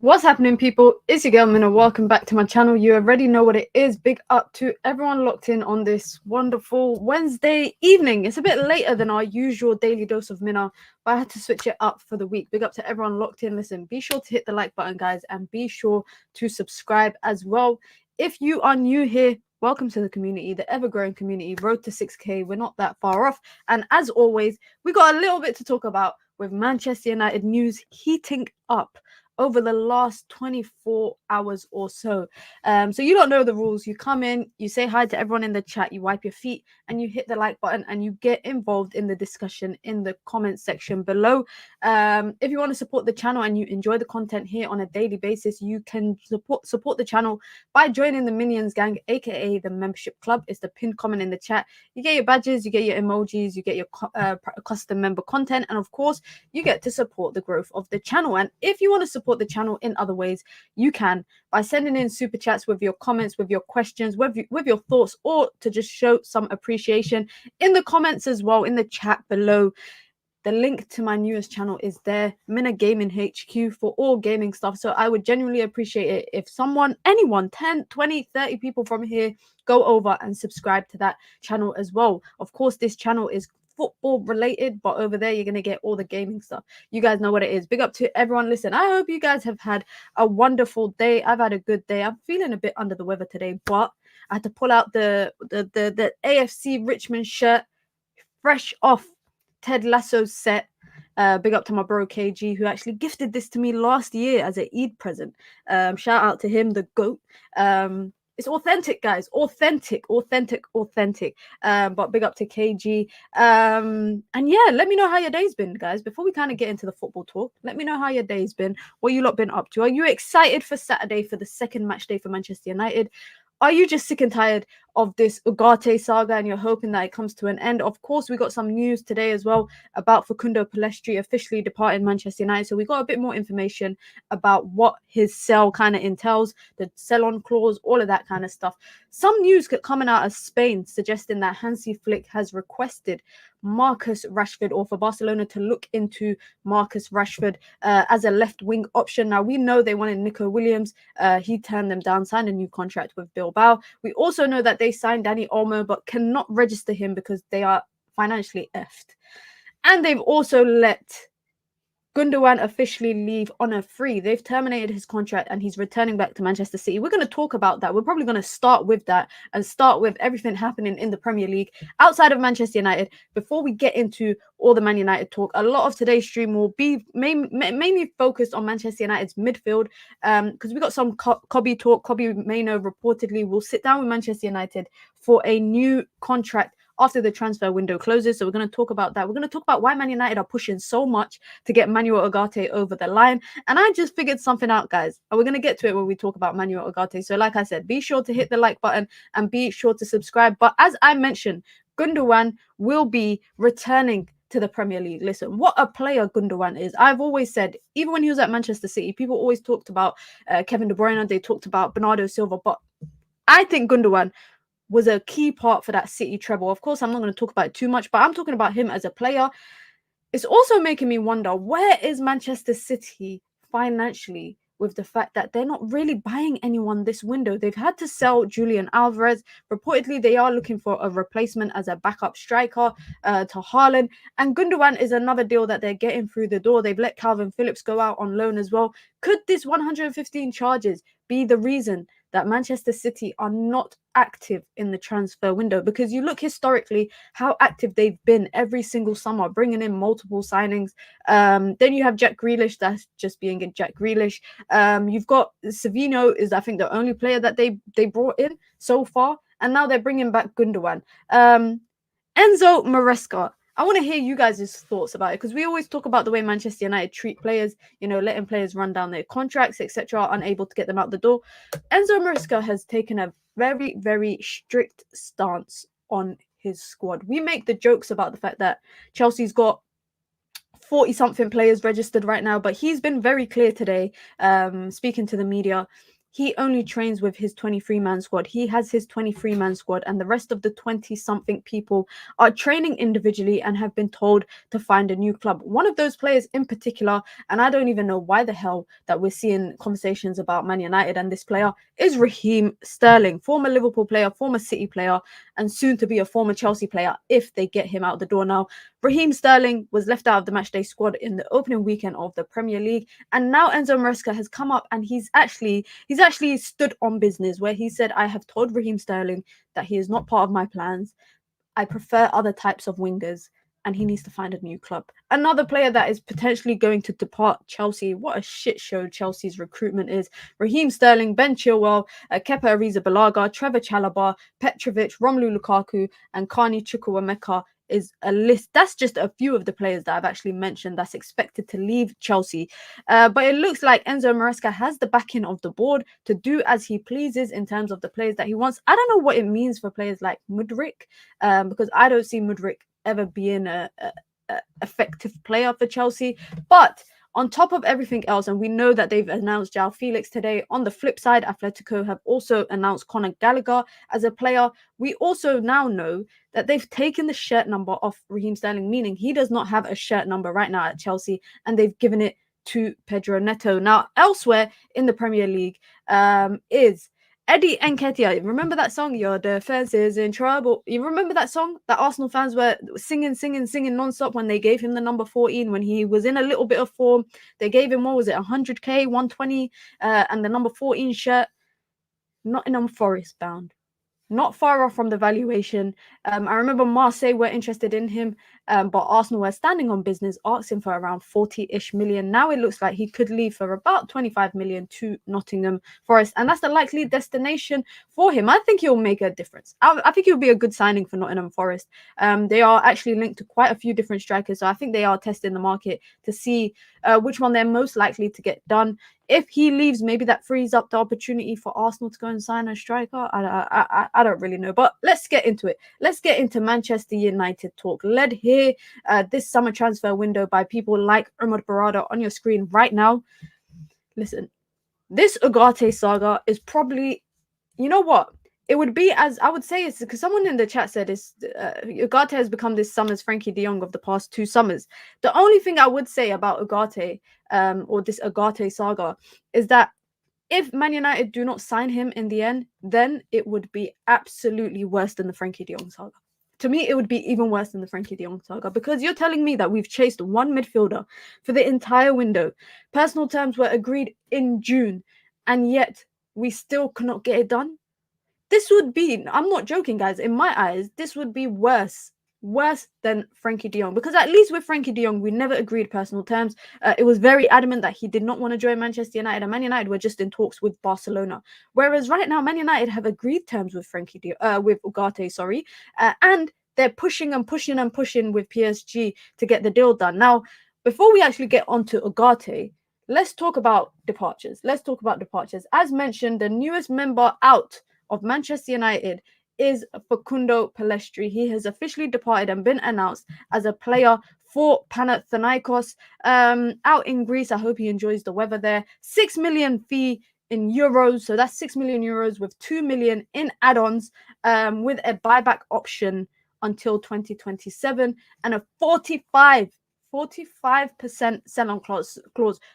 What's happening, people? It's your girl Minna. Welcome back to my channel. You already know what it is. Big up to everyone locked in on this wonderful Wednesday evening. It's a bit later than our usual daily dose of Minna, but I had to switch it up for the week. Big up to everyone locked in. Listen, be sure to hit the like button, guys, and be sure to subscribe as well. If you are new here, welcome to the community, the ever-growing community. Road to 6K. We're not that far off. And as always, we got a little bit to talk about with Manchester United news heating up over the last 24 hours or so. So you don't know the rules. You come in, you say hi to everyone in the chat, you wipe your feet, and you hit the like button, and you get involved in the discussion in the comment section below. If you want to support the channel and you enjoy the content here on a daily basis, you can support the channel by joining the Minions Gang, aka the membership club. It's the pinned comment in the chat. You get your badges, you get your emojis, you get your custom member content, and of course, you get to support the growth of the channel. And if you want to support the channel in other ways, you can by sending in super chats with your comments, with your questions, with your thoughts, or to just show some appreciation in the comments as well, in the chat below. The link to my newest channel is there, Minna Gaming HQ, for all gaming stuff. So I would genuinely appreciate it if anyone, 10, 20, 30 people from here go over and subscribe to that channel as well. Of course, this channel is football related, but over there you're gonna get all the gaming stuff. You guys know what it is. Big up to everyone. Listen, I hope you guys have had a wonderful day. I've had a good day. I'm feeling a bit under the weather today, but I had to pull out the AFC Richmond shirt fresh off Ted Lasso's set. Big up to my bro KG, who actually gifted this to me last year as an Eid present. Shout out to him, the GOAT. It's authentic, guys. Authentic. But big up to KG. And yeah, let me know how your day's been, guys. Before we kind of get into the football talk, let me know how your day's been. What you lot been up to? Are you excited for Saturday, for the second match day for Manchester United? Are you just sick and tired of this Ugarte saga and you're hoping that it comes to an end? Of course, we got some news today as well about Facundo Pellistri officially departing Manchester United. So we got a bit more information about what his sell kind of entails, the sell-on clause, all of that kind of stuff. Some news coming out of Spain suggesting that Hansi Flick has requested Marcus Rashford, or for Barcelona to look into Marcus Rashford as a left-wing option. Now, we know they wanted Nico Williams. He turned them down, signed a new contract with Bilbao. We also know that they signed Dani Olmo, but cannot register him because they are financially effed. And they've also let Gundogan officially leave on a free. They've terminated his contract and he's returning back to Manchester City. We're going to talk about that. We're probably going to start with that and start with everything happening in the Premier League outside of Manchester United. Before we get into all the Man United talk, a lot of today's stream will be mainly focused on Manchester United's midfield because we got some Kobbie talk. Kobbie Mainoo reportedly will sit down with Manchester United for a new contract after the transfer window closes. So we're going to talk about that. We're going to talk about why Man United are pushing so much to get Manuel Ugarte over the line. And I just figured something out, guys. And we're going to get to it when we talk about Manuel Ugarte. So like I said, be sure to hit the like button and be sure to subscribe. But as I mentioned, Gundogan will be returning to the Premier League. Listen, what a player Gundogan is. I've always said, even when he was at Manchester City, people always talked about Kevin De Bruyne. They talked about Bernardo Silva. But I think Gundogan was a key part for that City treble. Of course, I'm not going to talk about it too much, but I'm talking about him as a player. It's also making me wonder, where is Manchester City financially with the fact that they're not really buying anyone this window? They've had to sell Julian Alvarez. Reportedly, they are looking for a replacement as a backup striker to Haaland. And Gundogan is another deal that they're getting through the door. They've let Calvin Phillips go out on loan as well. Could this 115 charges be the reason that Manchester City are not active in the transfer window? Because you look historically how active they've been every single summer, bringing in multiple signings. Then you have Jack Grealish, that's just being a Jack Grealish. You've got Savino is, I think, the only player that they brought in so far. And now they're bringing back Gundogan. Enzo Maresca. I want to hear you guys' thoughts about it, because we always talk about the way Manchester United treat players, you know, letting players run down their contracts, etc., unable to get them out the door. Enzo Maresca has taken a very, very strict stance on his squad. We make the jokes about the fact that Chelsea's got 40-something players registered right now, but he's been very clear today, speaking to the media, he only trains with his 23-man squad. He has his 23-man squad, and the rest of the 20-something people are training individually and have been told to find a new club. One of those players in particular, and I don't even know why the hell that we're seeing conversations about Man United and this player, is Raheem Sterling, former Liverpool player, former City player, and soon to be a former Chelsea player if they get him out the door. Now, Raheem Sterling was left out of the matchday squad in the opening weekend of the Premier League, and now Enzo Maresca has come up and he's actually stood on business where he said, I have told Raheem Sterling that he is not part of my plans. I prefer other types of wingers, and he needs to find a new club. Another player that is potentially going to depart Chelsea. What a shit show Chelsea's recruitment is. Raheem Sterling, Ben Chilwell, Kepa Arrizabalaga, Trevor Chalobah, Petrovic, Romelu Lukaku, and Carney Chukwuemeka is a list. That's just a few of the players that I've actually mentioned that's expected to leave Chelsea. But it looks like Enzo Maresca has the backing of the board to do as he pleases in terms of the players that he wants. I don't know what it means for players like Mudryk, because I don't see Mudryk ever being a effective player for Chelsea. But on top of everything else, and we know that they've announced João Felix today, on the flip side, Atletico have also announced Conor Gallagher as a player. We also now know that they've taken the shirt number off Raheem Sterling, meaning he does not have a shirt number right now at Chelsea, and they've given it to Pedro Neto. Now, elsewhere in the Premier League is Eddie Nketiah. Remember that song, Your Defense is in Trouble? You remember that song that Arsenal fans were singing non-stop when they gave him the number 14, when he was in a little bit of form? They gave him, what was it, 100k, 120, and the number 14 shirt. Nottingham Forest bound. Not far off from the valuation. I remember Marseille were interested in him, but Arsenal were standing on business, asking for around 40-ish million. Now it looks like he could leave for about 25 million to Nottingham Forest, and that's the likely destination for him. I think he'll make a difference. I think he'll be a good signing for Nottingham Forest. They are actually linked to quite a few different strikers, so I think they are testing the market to see which one they're most likely to get done. If he leaves, maybe that frees up the opportunity for Arsenal to go and sign a striker. I don't really know, but let's get into it. Let's get into Manchester United talk, led here this summer transfer window by people like Umar Barada on your screen right now. Listen, this Ugarte saga is probably, you know what? It would be, as I would say, it's because someone in the chat said Ugarte has become this summer's Frankie de Jong of the past 2 summers. The only thing I would say about Ugarte, or this Ugarte saga, is that if Man United do not sign him in the end, then it would be absolutely worse than the Frankie de Jong saga. To me, it would be even worse than the Frankie de Jong saga, because you're telling me that we've chased one midfielder for the entire window. Personal terms were agreed in June, and yet we still cannot get it done. This would be, I'm not joking, guys, in my eyes, this would be worse than Frankie de Jong, because at least with Frankie de Jong, we never agreed personal terms. It was very adamant that he did not want to join Manchester United, and Man United were just in talks with Barcelona. Whereas right now, Man United have agreed terms with with Ugarte, and they're pushing with PSG to get the deal done. Now, before we actually get onto Ugarte, let's talk about departures. As mentioned, the newest member out of Manchester United is Facundo Pellistri. He has officially departed and been announced as a player for Panathinaikos out in Greece. I hope he enjoys the weather there. 6 million fee in euros, so that's 6 million euros with 2 million in add-ons, with a buyback option until 2027 and a 45% sell-on clause.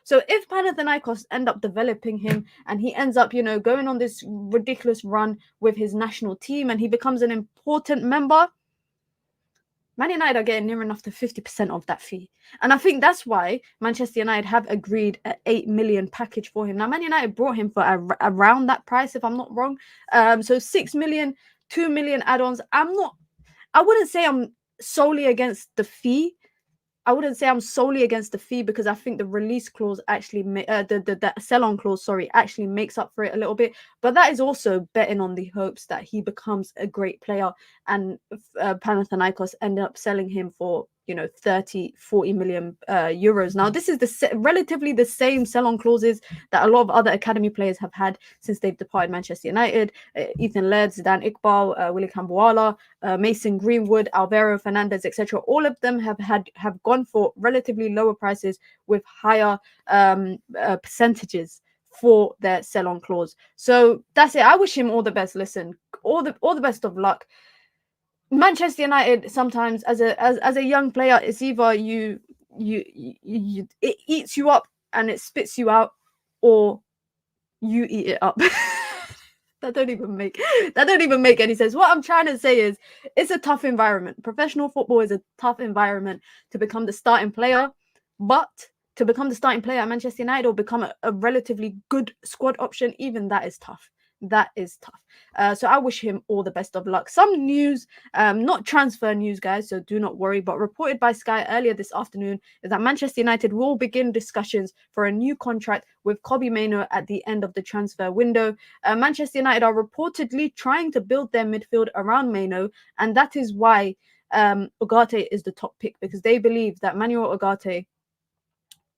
So if Panathinaikos end up developing him and he ends up, going on this ridiculous run with his national team and he becomes an important member, Man United are getting near enough to 50% of that fee. And I think that's why Manchester United have agreed an 8 million package for him. Now, Man United brought him for around that price, if I'm not wrong. So 6 million, 2 million add-ons. I wouldn't say I'm solely against the fee. Because I think the release clause actually, the sell-on clause, actually makes up for it a little bit. But that is also betting on the hopes that he becomes a great player and Panathinaikos end up selling him for 30, 40 million euros. Now, this is relatively the same sell-on clauses that a lot of other academy players have had since they've departed Manchester United. Ethan Laird, Zidane Iqbal, Willy Kambuala, Mason Greenwood, Alvaro Fernandez, etc. All of them have gone for relatively lower prices with higher percentages for their sell-on clause. So that's it. I wish him all the best. Listen, all the best of luck. Manchester United sometimes as a young player, it's either you it eats you up and it spits you out, or you eat it up. That don't even make any sense. What I'm trying to say is it's a tough environment. Professional football is a tough environment to become the starting player, but to become the starting player at Manchester United or become a relatively good squad option, even that is tough. That is tough. So I wish him all the best of luck. Some news, not transfer news, guys, so do not worry, but reported by Sky earlier this afternoon is that Manchester United will begin discussions for a new contract with Kobbie Mainoo at the end of the transfer window. Manchester United are reportedly trying to build their midfield around Mainoo, and that is why Ugarte is the top pick, because they believe that Manuel Ugarte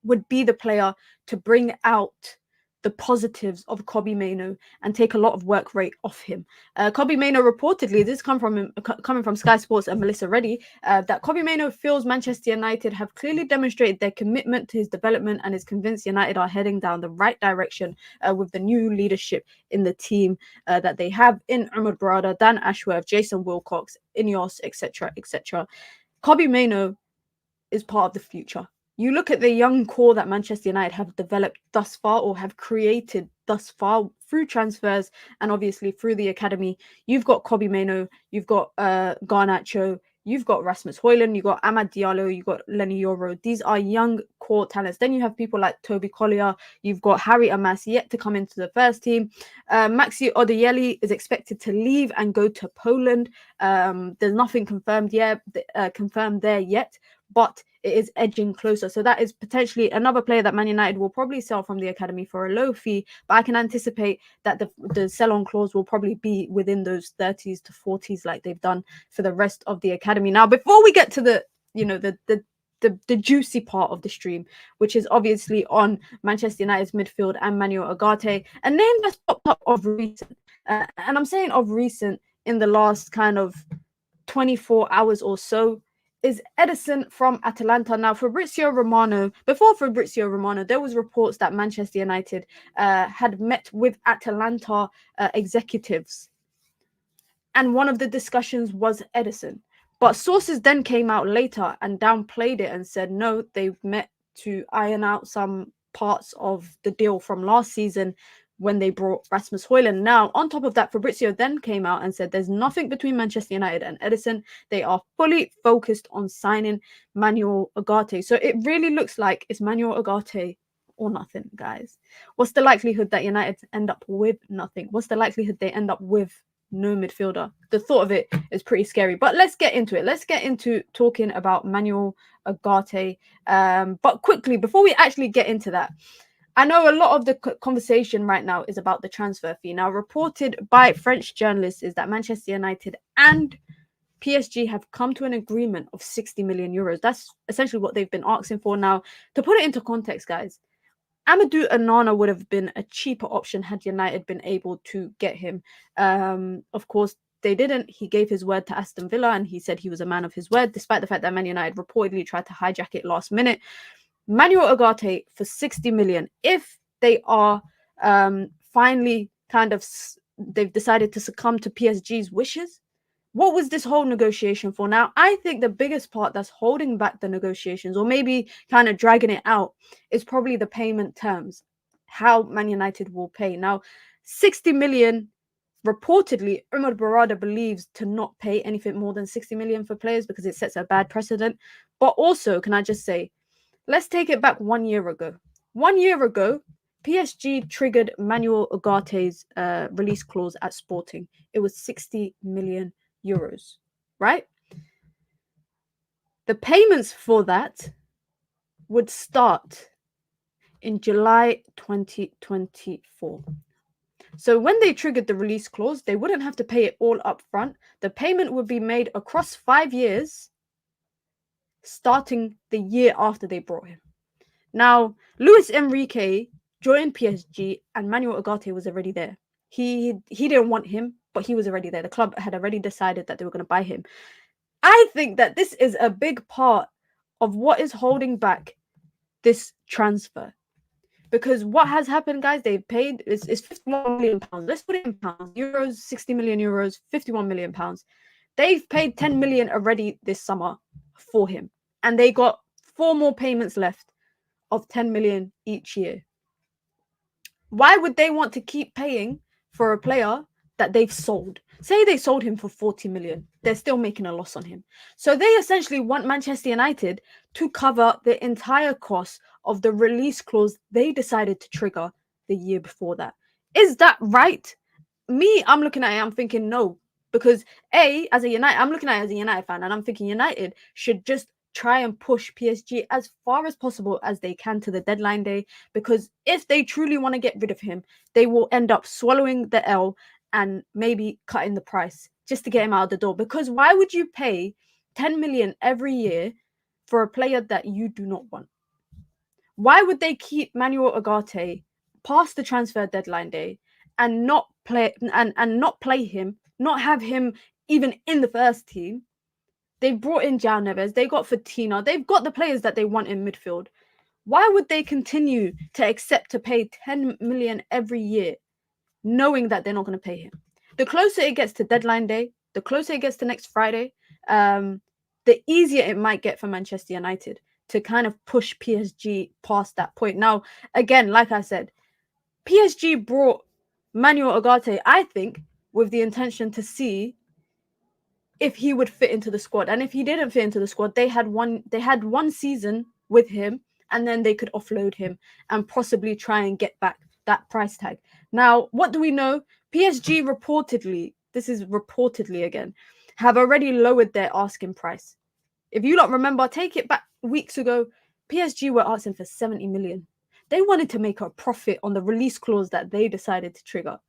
would be the player to bring out the positives of Kobbie Mainoo and take a lot of work rate off him. Kobbie Mainoo reportedly, this coming from Sky Sports and Melissa Reddy, that Kobbie Mainoo feels Manchester United have clearly demonstrated their commitment to his development and is convinced United are heading down the right direction with the new leadership in the team that they have in Umar Barada, Dan Ashworth, Jason Wilcox, Ineos, etc., etc. Kobbie Mainoo is part of the future. You look at the young core that Manchester United have developed thus far, or have created thus far through transfers and obviously through the academy. You've got Kobbie Mainoo, you've got Garnacho, you've got Rasmus Højlund, you've got Amad Diallo, you've got Lenny Yoro. These are young core talents. Then you have people like Toby Collier, you've got Harry Amas yet to come into the first team. Maxi Odeyeli is expected to leave and go to Poland. There's nothing confirmed there yet, but it is edging closer. So that is potentially another player that Man United will probably sell from the academy for a low fee, but I can anticipate that the sell-on clause will probably be within those 30s to 40s like they've done for the rest of the academy. Now, before we get to the juicy part of the stream, which is obviously on Manchester United's midfield and Manuel Ugarte, a name that's popped up of recent, and I'm saying of recent in the last kind of 24 hours or so, is Ederson from Atalanta. Now, before Fabrizio Romano, there was reports that Manchester United had met with Atalanta executives, and one of the discussions was Ederson. But sources then came out later and downplayed it and said, no, they met to iron out some parts of the deal from last season when they brought Rasmus Højlund. Now, on top of that, Fabrizio then came out and said there's nothing between Manchester United and Ederson. They are fully focused on signing Manuel Ugarte. So it really looks like it's Manuel Ugarte or nothing, guys. What's the likelihood that United end up with nothing? What's the likelihood they end up with no midfielder? The thought of it is pretty scary. But let's get into it. Let's get into talking about Manuel Ugarte. But quickly, before we actually get into that, I know a lot of the conversation right now is about the transfer fee. Now, reported by French journalists is that Manchester United and PSG have come to an agreement of 60 million euros. That's essentially what they've been asking for. Now, to put it into context, guys, Amadou Onana would have been a cheaper option had United been able to get him. Of course, they didn't. He gave his word to Aston Villa and he said he was a man of his word, despite the fact that Man United reportedly tried to hijack it last minute. Manuel Ugarte for 60 million. If they are finally they've decided to succumb to PSG's wishes, what was this whole negotiation for? Now, I think the biggest part that's holding back the negotiations, or maybe kind of dragging it out, is probably the payment terms, how Man United will pay. Now, 60 million, reportedly, Umar Barada believes to not pay anything more than 60 million for players because it sets a bad precedent. But also, can I just say, let's take it back 1 year ago. 1 year ago, PSG triggered Manuel Ugarte's release clause at Sporting. It was 60 million euros, right? The payments for that would start in July 2024. So when they triggered the release clause, they wouldn't have to pay it all up front. The payment would be made across 5 years, starting the year after they brought him. Now, Luis Enrique joined PSG and Manuel Ugarte was already there. He didn't want him, but he was already there. The club had already decided that they were going to buy him. I think that this is a big part of what is holding back this transfer. Because what has happened, guys, they've paid is 51 million pounds. Let's put it in pounds. Euros, 60 million euros, 51 million pounds. They've paid 10 million already this summer for him. And they got 4 more payments left of 10 million each year. Why would they want to keep paying for a player that they've sold? Say they sold him for 40 million. They're still making a loss on him. So they essentially want Manchester United to cover the entire cost of the release clause they decided to trigger the year before that. Is that right? Me, I'm looking at it, I'm thinking no. Because I'm looking at it as a United fan, and I'm thinking United should just try and push PSG as far as possible as they can to the deadline day, because if they truly want to get rid of him, they will end up swallowing the L and maybe cutting the price just to get him out of the door. Because why would you pay 10 million every year for a player that you do not want? Why would they keep Manuel Ugarte past the transfer deadline day and not play him, not have him even in the first team? They brought in João Neves. They got Fatina. They've got the players that they want in midfield. Why would they continue to accept to pay 10 million every year, knowing that they're not going to pay him? The closer it gets to deadline day, the closer it gets to next Friday, the easier it might get for Manchester United to kind of push PSG past that point. Now, again, like I said, PSG brought Manuel Ugarte, I think, with the intention to see if he would fit into the squad. And if he didn't fit into the squad, they had one season with him, and then they could offload him and possibly try and get back that price tag. Now, what do we know? PSG reportedly, this is reportedly again, have already lowered their asking price. If you don't remember, take it back weeks ago, PSG were asking for 70 million. They wanted to make a profit on the release clause that they decided to trigger.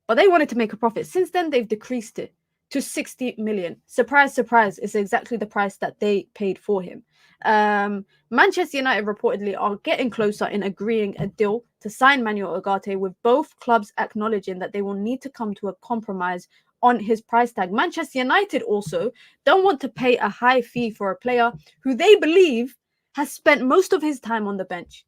But they wanted to make a profit. Since then, they've decreased it to 60 million. Surprise, surprise, it's exactly the price that they paid for him. Manchester United reportedly are getting closer in agreeing a deal to sign Manuel Ugarte, with both clubs acknowledging that they will need to come to a compromise on his price tag. Manchester United also don't want to pay a high fee for a player who they believe has spent most of his time on the bench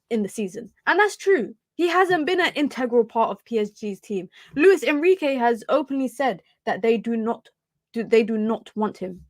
in the season. And that's true. He hasn't been an integral part of PSG's team. Luis Enrique has openly said that they do not want him.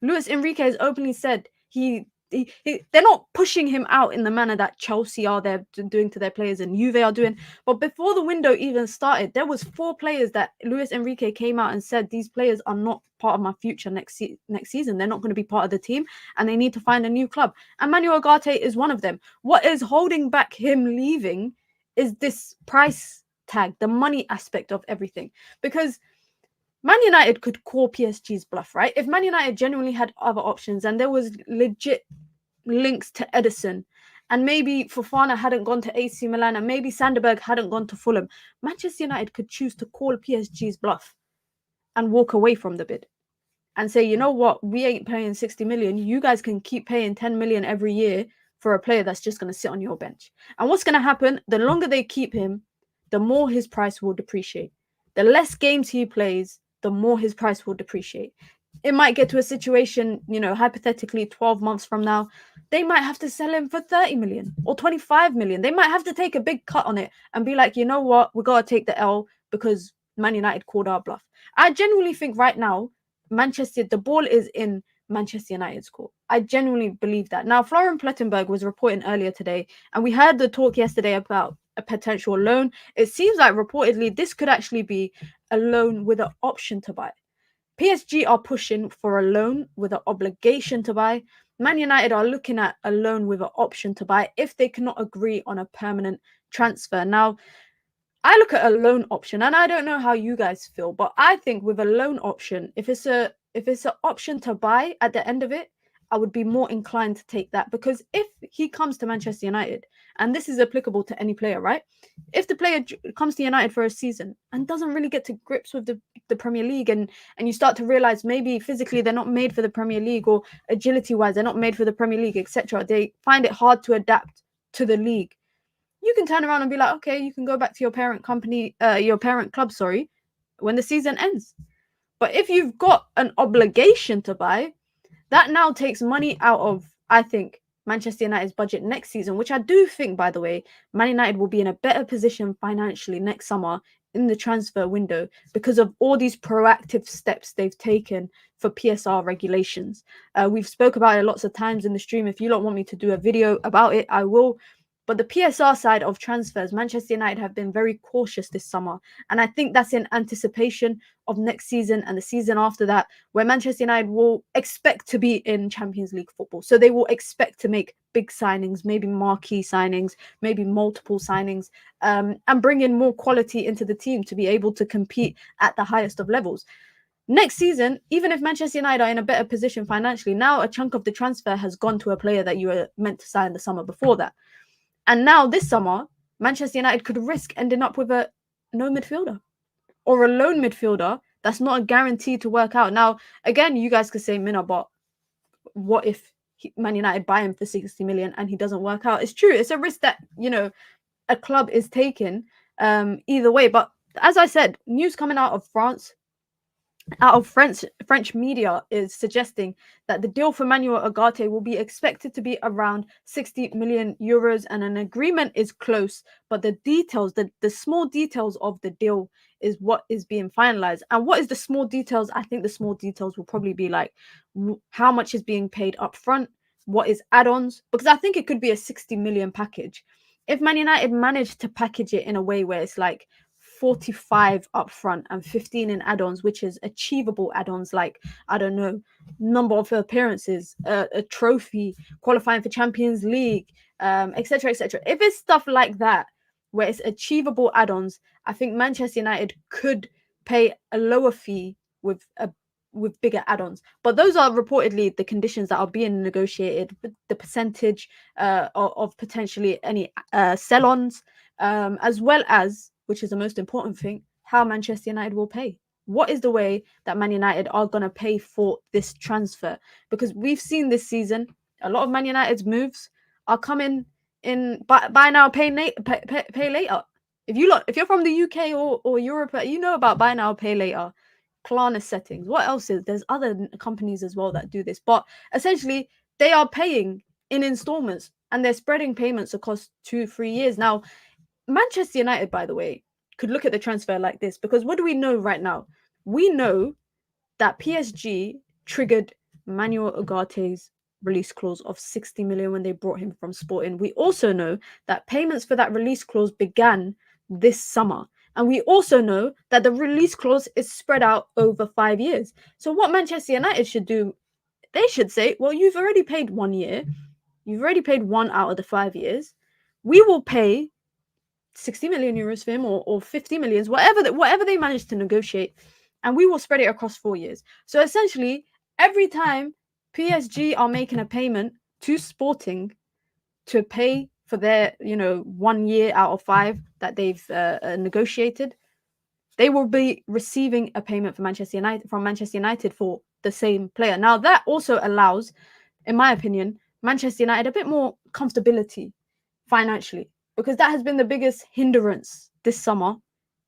Luis Enrique has openly said they're not pushing him out in the manner that Chelsea are there doing to their players and Juve are doing. But before the window even started, there was 4 players that Luis Enrique came out and said these players are not part of my future next season. They're not going to be part of the team, and they need to find a new club. And Manuel Ugarte is one of them. What is holding back him leaving is this price tag, the money aspect of everything. Because Man United could call PSG's bluff, right? If Man United genuinely had other options and there was legit links to Edison, and maybe Fofana hadn't gone to AC Milan, and maybe Sanderberg hadn't gone to Fulham, Manchester United could choose to call PSG's bluff and walk away from the bid and say, you know what, we ain't paying 60 million. You guys can keep paying 10 million every year for a player that's just going to sit on your bench. And what's going to happen, the longer they keep him, the more his price will depreciate. The less games he plays, the more his price will depreciate. It might get to a situation, hypothetically 12 months from now, they might have to sell him for 30 million or 25 million. They might have to take a big cut on it and be like, you know what, we got to take the L because Man United called our bluff. I genuinely think right now, the ball is in Manchester United's court. I genuinely believe that. Now, Florian Plettenberg was reporting earlier today, and we heard the talk yesterday about a potential loan. It seems like reportedly this could actually be a loan with an option to buy. PSG are pushing for a loan with an obligation to buy. Man United are looking at a loan with an option to buy if they cannot agree on a permanent transfer. Now, I look at a loan option, and I don't know how you guys feel, but I think with a loan option, if it's an option to buy at the end of it, I would be more inclined to take that. Because if he comes to Manchester United, and this is applicable to any player, right? If the player comes to United for a season and doesn't really get to grips with the Premier League, and you start to realize maybe physically they're not made for the Premier League, or agility-wise they're not made for the Premier League, etc., they find it hard to adapt to the league, you can turn around and be like, okay, you can go back to your parent club, when the season ends. But if you've got an obligation to buy, that now takes money out of, I think, Manchester United's budget next season, which I do think, by the way, Man United will be in a better position financially next summer in the transfer window because of all these proactive steps they've taken for PSR regulations. We've spoke about it lots of times in the stream. If you don't want me to do a video about it, I will. But the PSR side of transfers, Manchester United have been very cautious this summer. And I think that's in anticipation of next season and the season after that, where Manchester United will expect to be in Champions League football. So they will expect to make big signings, maybe marquee signings, maybe multiple signings, and bring in more quality into the team to be able to compete at the highest of levels. Next season, even if Manchester United are in a better position financially, now a chunk of the transfer has gone to a player that you were meant to sign the summer before that. And now this summer, Manchester United could risk ending up with a no midfielder or a lone midfielder that's not a guarantee to work out. Now, again, you guys could say, Mina, but what if Man United buy him for 60 million and he doesn't work out? It's true. It's a risk that, you know, a club is taking either way. But as I said, news coming out of France, out of French media is suggesting that the deal for Manuel Ugarte will be expected to be around 60 million euros, and an agreement is close, but the details, the small details of the deal is what is being finalized. And what is the small details? I think the small details will probably be like how much is being paid up front, what is add-ons, because I think it could be a 60 million package. If Man United managed to package it in a way where it's like 45 up front and 15 in add-ons, which is achievable add-ons like, I don't know, number of appearances, a trophy, qualifying for Champions League, etc., etc. If it's stuff like that, where it's achievable add-ons, I think Manchester United could pay a lower fee with bigger add-ons. But those are reportedly the conditions that are being negotiated, the percentage of potentially any sell-ons, as well as, which is the most important thing, how Manchester United will pay. What is the way that Man United are going to pay for this transfer? Because we've seen this season, a lot of Man United's moves are coming in buy now, pay later. If you're from the UK or Europe, you know about buy now, pay later, Klarna settings. What else is there's other companies as well that do this, but essentially they are paying in installments and they're spreading payments across 2-3 years. Now, Manchester United, by the way, could look at the transfer like this, because what do we know right now? We know that PSG triggered Manuel Ugarte's release clause of 60 million when they brought him from Sporting. We also know that payments for that release clause began this summer. And we also know that the release clause is spread out over 5 years. So what Manchester United should do, they should say, well, you've already paid 1 year. You've already paid 1 out of the 5 years. We will pay 60 million euros for him or 50 million, whatever they manage to negotiate, and we will spread it across 4 years. So essentially, every time PSG are making a payment to Sporting to pay for their 1 year out of 5 that they've negotiated, they will be receiving a payment from Manchester United for the same player. Now that also allows, in my opinion, Manchester United a bit more comfortability financially, because that has been the biggest hindrance this summer,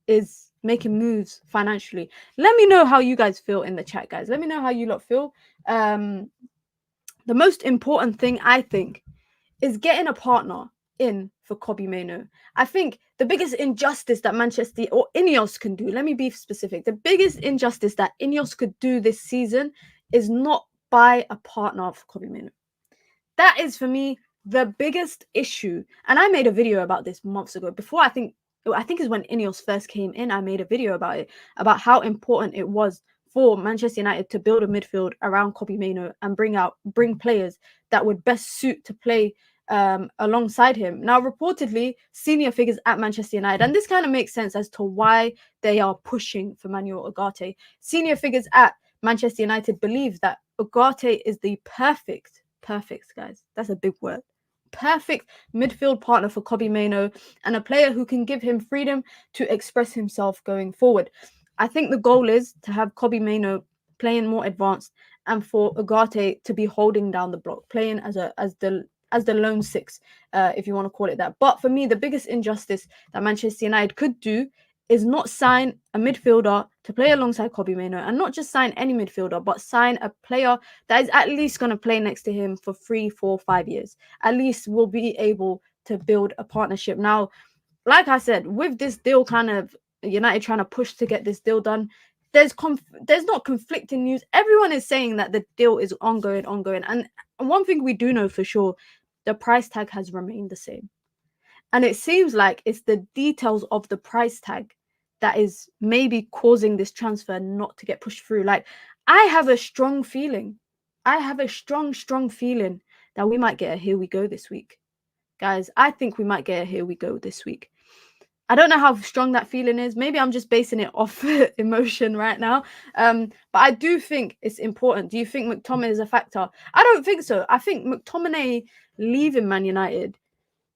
is making moves financially. Let me know how you guys feel in the chat, guys. Let me know how you lot feel. The most important thing, I think, is getting a partner in for Kobbie Mainoo. I think the biggest injustice that Manchester or Ineos can do, let me be specific, the biggest injustice that Ineos could do this season is not buy a partner for Kobbie Mainoo. That is, for me, the biggest issue. And I made a video about this months ago. Before, I think is when Ineos first came in, I made a video about it, about how important it was for Manchester United to build a midfield around Kobbie Mainoo and bring players that would best suit to play alongside him. Now, reportedly, senior figures at Manchester United, and this kind of makes sense as to why they are pushing for Manuel Ugarte. Senior figures at Manchester United believe that Ugarte is the perfect, guys, that's a big word, perfect midfield partner for Kobbie Mainoo, and a player who can give him freedom to express himself going forward. I think the goal is to have Kobbie Mainoo playing more advanced, and for Ugarte to be holding down the block, playing as the lone six, if you want to call it that. But for me, the biggest injustice that Manchester United could do is not sign a midfielder to play alongside Kobbie Mainoo, and not just sign any midfielder, but sign a player that is at least going to play next to him for 3, 4, 5 years. At least we'll be able to build a partnership. Now, like I said, with this deal, kind of United trying to push to get this deal done, there's not conflicting news. Everyone is saying that the deal is ongoing. And one thing we do know for sure, the price tag has remained the same. And it seems like it's the details of the price tag that is maybe causing this transfer not to get pushed through. Like, I have a strong feeling. I have a strong feeling that we might get a here we go this week. Guys, I think we might get a here we go this week. I don't know how strong that feeling is. Maybe I'm just basing it off emotion right now. But I do think it's important. Do you think McTominay is a factor? I don't think so. I think McTominay leaving Man United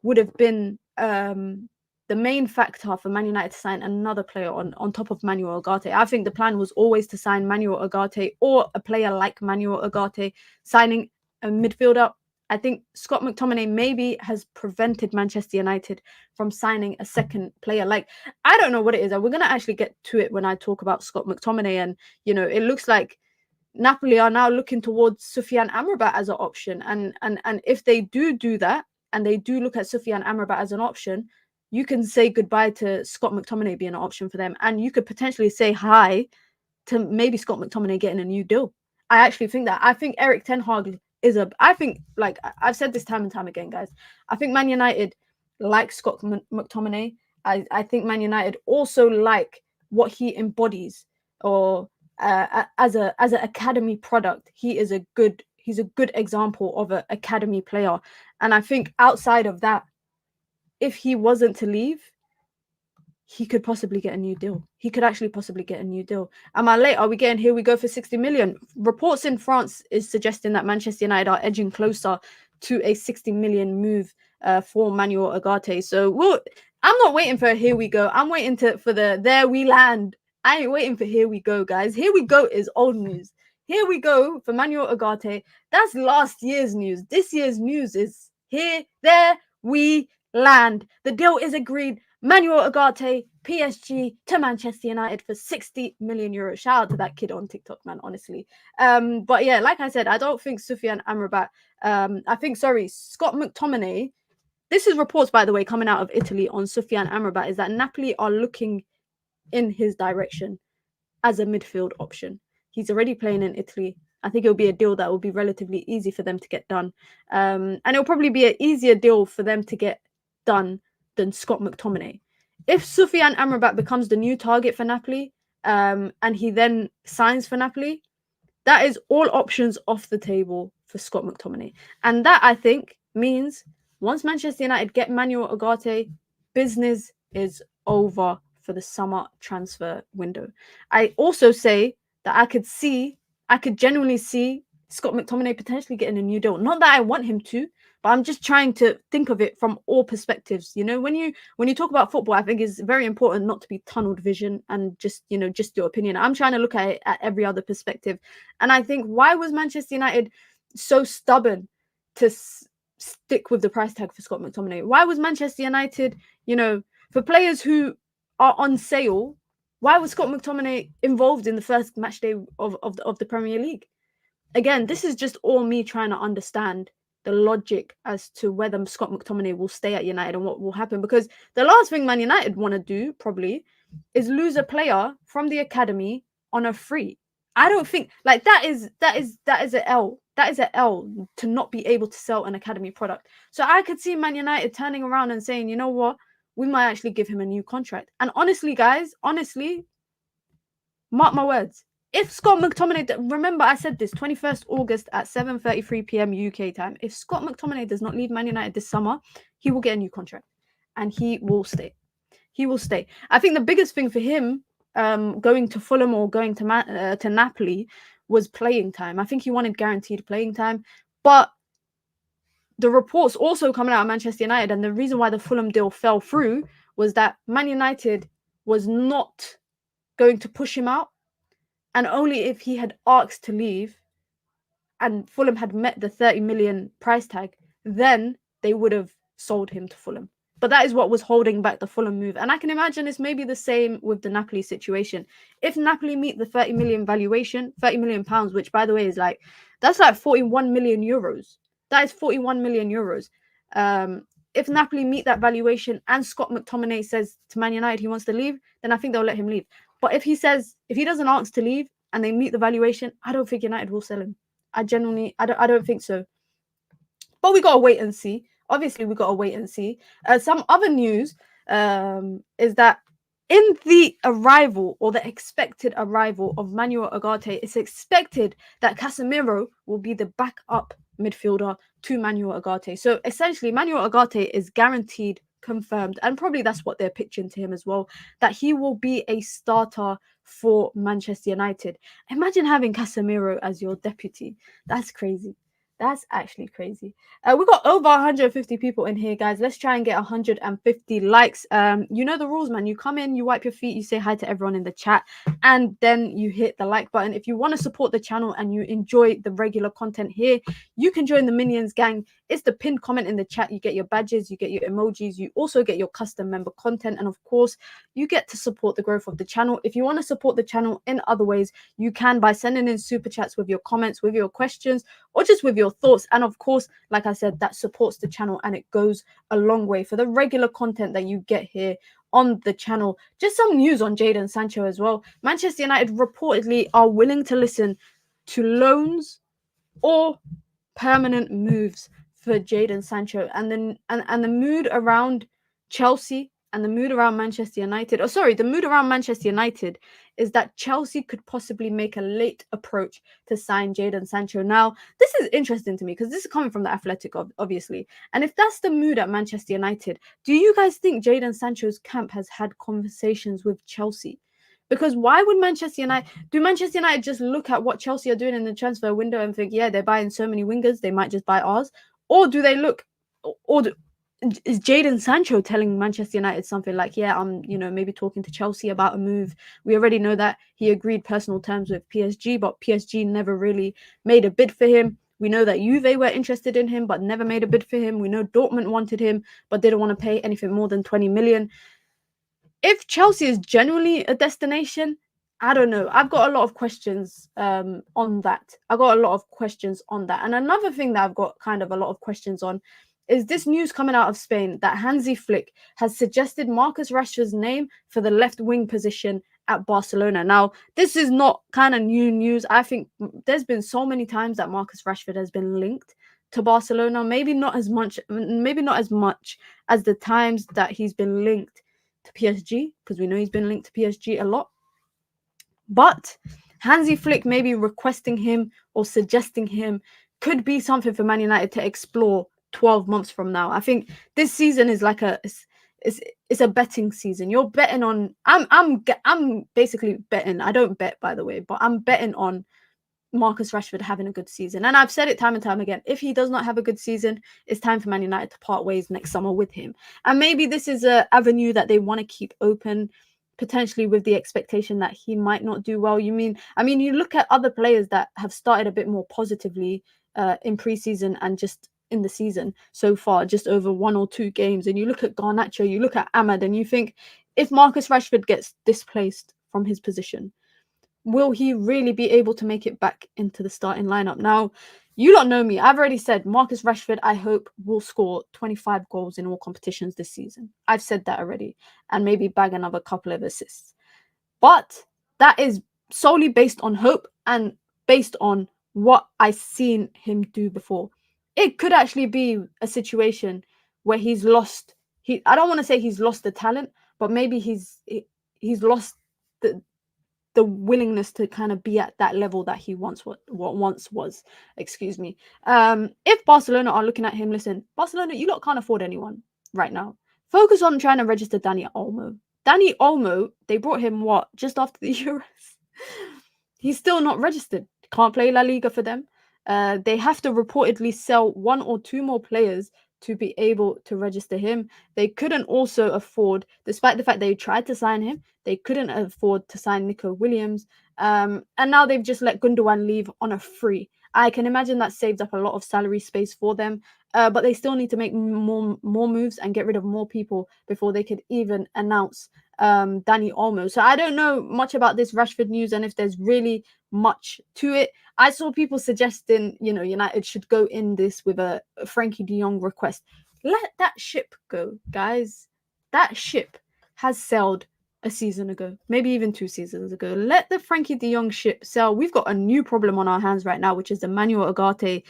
would have been the main factor for Man United to sign another player on top of Manuel Ugarte. I think the plan was always to sign Manuel Ugarte or a player like Manuel Ugarte. Signing a midfielder, I think Scott McTominay maybe has prevented Manchester United from signing a second player. Like, I don't know what it is. We're going to actually get to it when I talk about Scott McTominay. And, you know, it looks like Napoli are now looking towards Sufyan Amrabat as an option. And if they do that, and they do look at Sufyan Amrabat as an option, you can say goodbye to Scott McTominay being an option for them. And you could potentially say hi to maybe Scott McTominay getting a new deal. I actually think that. I think Eric Ten Hag I think, like I've said this time and time again, guys, I think Man United like Scott McTominay. I think Man United also like what he embodies, or as an academy product. He's a good example of an academy player. And I think outside of that, if he wasn't to leave, he could possibly get a new deal. He could actually possibly get a new deal. Am I late? Are we getting here we go for 60 million? Reports in France is suggesting that Manchester United are edging closer to a 60 million move for Manuel Ugarte. So I'm not waiting for a here we go. I'm waiting for the there we land. I ain't waiting for here we go, guys. Here we go is old news. Here we go for Manuel Ugarte. That's last year's news. This year's news is here, there we land. The deal is agreed. Manuel Ugarte, PSG to Manchester United for 60 million euros. Shout out to that kid on TikTok, man, honestly. But yeah, like I said, I don't think Sufyan Amrabat, Scott McTominay. This is reports, by the way, coming out of Italy on Sufyan Amrabat, is that Napoli are looking in his direction as a midfield option. He's already playing in Italy. I think it'll be a deal that will be relatively easy for them to get done. And it'll probably be an easier deal for them to get done than Scott McTominay. If Sufyan Amrabat becomes the new target for Napoli, and he then signs for Napoli, that is all options off the table for Scott McTominay. And that, I think, means once Manchester United get Manuel Ugarte, business is over for the summer transfer window. I also say that I could genuinely see Scott McTominay potentially getting a new deal. Not that I want him to, but I'm just trying to think of it from all perspectives. You know, when you talk about football, I think it's very important not to be tunneled vision and just your opinion. I'm trying to look at it at every other perspective. And I think, why was Manchester United so stubborn to stick with the price tag for Scott McTominay? Why was Manchester United, for players who are on sale, why was Scott McTominay involved in the first match day of the Premier League? Again, this is just all me trying to understand the logic as to whether Scott McTominay will stay at United and what will happen. Because the last thing Man United want to do probably is lose a player from the academy on a free. I don't think that is an L. That is an L to not be able to sell an academy product. So I could see Man United turning around and saying, you know what, we might actually give him a new contract. And honestly, guys, mark my words. If Scott McTominay, remember I said this, 21st August at 7:33 p.m. UK time, if Scott McTominay does not leave Man United this summer, he will get a new contract and he will stay. He will stay. I think the biggest thing for him going to Fulham or going to Napoli was playing time. I think he wanted guaranteed playing time. But the reports also coming out of Manchester United, and the reason why the Fulham deal fell through was that Man United was not going to push him out. And only if he had asked to leave and Fulham had met the 30 million price tag, then they would have sold him to Fulham. But that is what was holding back the Fulham move. And I can imagine it's maybe the same with the Napoli situation. If Napoli meet the 30 million valuation, 30 million pounds, which by the way is like, that's like 41 million euros. That is 41 million euros. If Napoli meet that valuation and Scott McTominay says to Man United he wants to leave, then I think they'll let him leave. But if he doesn't ask to leave and they meet the valuation, I don't think United will sell him. I don't think so. But we got to wait and see. Obviously, we got to wait and see. Some other news is that in the arrival or the expected arrival of Manuel Ugarte, it's expected that Casemiro will be the backup midfielder to Manuel Ugarte. So essentially, Manuel Ugarte is guaranteed, confirmed, and probably that's what they're pitching to him as well, that he will be a starter for Manchester United. Imagine having Casemiro as your deputy. That's crazy. That's actually crazy. We've got over 150 people in here, guys. Let's try and get 150 likes. You know the rules, man. You come in, you wipe your feet, you say hi to everyone in the chat, and then you hit the like button. If you want to support the channel and you enjoy the regular content here, you can join the Minions gang. It's the pinned comment in the chat. You get your badges, you get your emojis, you also get your custom member content, and of course, you get to support the growth of the channel. If you want to support the channel in other ways, you can by sending in super chats with your comments, with your questions, or just with your thoughts. And of course, like I said, that supports the channel and it goes a long way for the regular content that you get here on the channel. Just some news on Jadon Sancho as well. Manchester United reportedly are willing to listen to loans or permanent moves for Jadon Sancho, and then and the mood around Chelsea and the mood around Manchester United, the mood around Manchester United is that Chelsea could possibly make a late approach to sign Jadon Sancho. Now, this is interesting to me because this is coming from the Athletic, obviously. And if that's the mood at Manchester United, do you guys think Jadon Sancho's camp has had conversations with Chelsea? Because why would Manchester United just look at what Chelsea are doing in the transfer window and think, yeah, they're buying so many wingers, they might just buy ours? Or do they look, is Jadon Sancho telling Manchester United something like, yeah, I'm, maybe talking to Chelsea about a move? We already know that he agreed personal terms with PSG, but PSG never really made a bid for him. We know that Juve were interested in him, but never made a bid for him. We know Dortmund wanted him, but didn't want to pay anything more than 20 million. If Chelsea is genuinely a destination, I don't know. I've got a lot of questions on that. And another thing that I've got kind of a lot of questions on is this news coming out of Spain that Hansi Flick has suggested Marcus Rashford's name for the left wing position at Barcelona. Now, this is not kind of new news. I think there's been so many times that Marcus Rashford has been linked to Barcelona. Maybe not as much as the times that he's been linked to PSG, because we know he's been linked to PSG a lot. But Hansi Flick maybe requesting him or suggesting him could be something for Man United to explore 12 months from now. I think this season is like it's a betting season. You're betting on. I'm basically betting. I don't bet, by the way, but I'm betting on Marcus Rashford having a good season. And I've said it time and time again, if he does not have a good season, it's time for Man United to part ways next summer with him. And maybe this is an avenue that they want to keep open, potentially with the expectation that he might not do well. You look at other players that have started a bit more positively in preseason and just in the season so far, just over 1 or 2 games. And you look at Garnacho, you look at Ahmad, and you think, if Marcus Rashford gets displaced from his position, will he really be able to make it back into the starting lineup? Now, you don't know me. I've already said Marcus Rashford, I hope, will score 25 goals in all competitions this season. I've said that already. And maybe bag another couple of assists. But that is solely based on hope and based on what I've seen him do before. It could actually be a situation where he's lost. I don't want to say he's lost the talent, but maybe he's lost the willingness to kind of be at that level that he once was. Excuse me. If Barcelona are looking at him, listen, Barcelona, you lot can't afford anyone right now. Focus on trying to register Dani Olmo. Dani Olmo, they brought him just after the Euros. He's still not registered. Can't play La Liga for them. They have to reportedly sell 1 or 2 more players to be able to register him. They couldn't also afford, despite the fact they tried to sign him, they couldn't afford to sign Nico Williams. And now they've just let Gundogan leave on a free. I can imagine that saved up a lot of salary space for them. But they still need to make more moves and get rid of more people before they could even announce Dani Olmo. So I don't know much about this Rashford news and if there's really much to it. I saw people suggesting, United should go in this with a Frankie de Jong request. Let that ship go, guys. That ship has sailed a season ago, maybe even 2 seasons ago. Let the Frankie de Jong ship sail. We've got a new problem on our hands right now, which is the Manuel Ugarte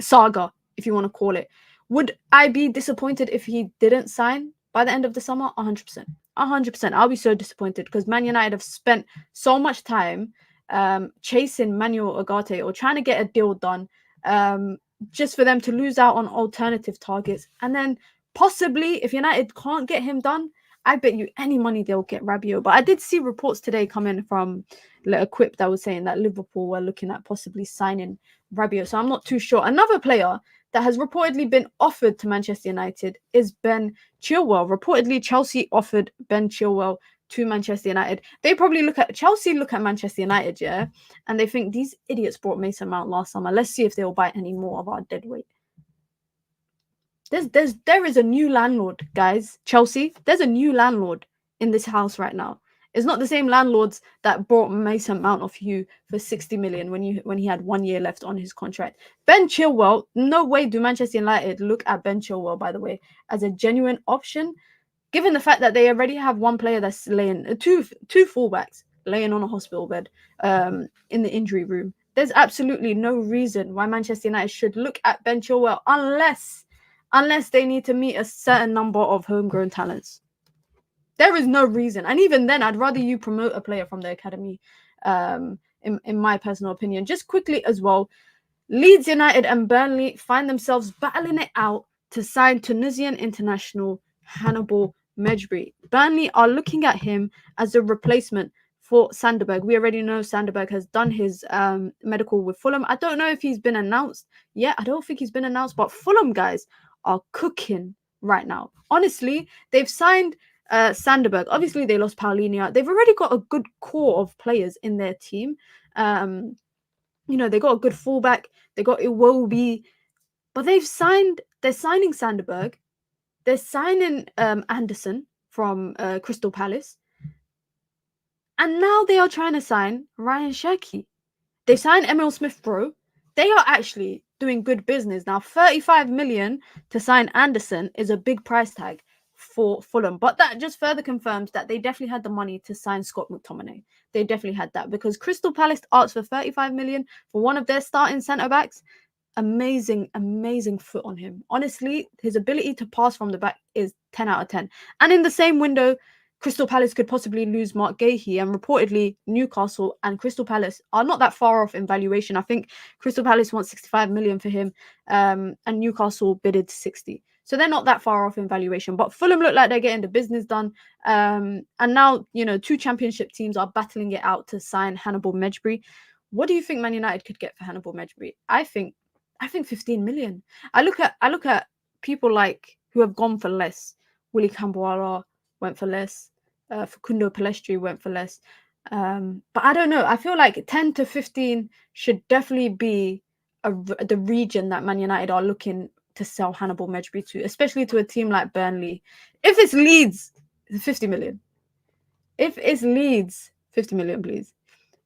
saga, if you want to call it. Would I be disappointed if he didn't sign by the end of the summer? 100%. 100%. I'll be so disappointed because Man United have spent so much time chasing Manuel Ugarte or trying to get a deal done just for them to lose out on alternative targets. And then possibly, if United can't get him done, I bet you any money they'll get Rabiot. But I did see reports today coming from a quip that was saying that Liverpool were looking at possibly signing Rabiot. So I'm not too sure. Another player that has reportedly been offered to Manchester United is Ben Chilwell. Reportedly, Chelsea offered Ben Chilwell to Manchester United. They probably look at Manchester United, yeah, and they think these idiots brought Mason Mount last summer. Let's see if they'll bite any more of our dead weight. There is a new landlord, guys. Chelsea, there's a new landlord in this house right now. It's not the same landlords that brought Mason Mount off you for 60 million when he had 1 year left on his contract. Ben Chilwell, no way do Manchester United look at Ben Chilwell, by the way, as a genuine option, given the fact that they already have one player that's laying two fullbacks laying on a hospital bed in the injury room. There's absolutely no reason why Manchester United should look at Ben Chilwell unless they need to meet a certain number of homegrown talents. There is no reason. And even then, I'd rather you promote a player from the academy, in my personal opinion. Just quickly as well, Leeds United and Burnley find themselves battling it out to sign Tunisian international Hannibal Mejbri. Burnley are looking at him as a replacement for Sanderberg. We already know Sanderberg has done his medical with Fulham. I don't know if he's been announced yet. I don't think he's been announced, but Fulham guys are cooking right now. Honestly, they've signed Sanderberg. Obviously, they lost Paulinho. They've already got a good core of players in their team. They got a good fullback. They got Iwobi. But they're signing Sanderberg. They're signing Anderson from Crystal Palace. And now they are trying to sign Ryan Cherki. They signed Emil Smith-Rowe. They are actually doing good business. Now, 35 million to sign Anderson is a big price tag for Fulham. But that just further confirms that they definitely had the money to sign Scott McTominay. They definitely had that because Crystal Palace asked for 35 million for one of their starting centre-backs. Amazing foot on him. Honestly, his ability to pass from the back is 10 out of 10. And in the same window, Crystal Palace could possibly lose Mark Gahey, and reportedly Newcastle and Crystal Palace are not that far off in valuation. I think Crystal Palace wants 65 million for him, and Newcastle bidded 60. So they're not that far off in valuation. But Fulham look like they're getting the business done. And now, 2 championship teams are battling it out to sign Hannibal Mejbri. What do you think Man United could get for Hannibal Mejbri? I think 15 million. I look at people like who have gone for less. Willy Camboara went for less. Facundo Pellistri went for less. But I don't know. I feel like 10 to 15 should definitely be the region that Man United are looking to sell Hannibal Mejbri to, especially to a team like Burnley. If it's Leeds, 50 million. If it's Leeds, 50 million, please.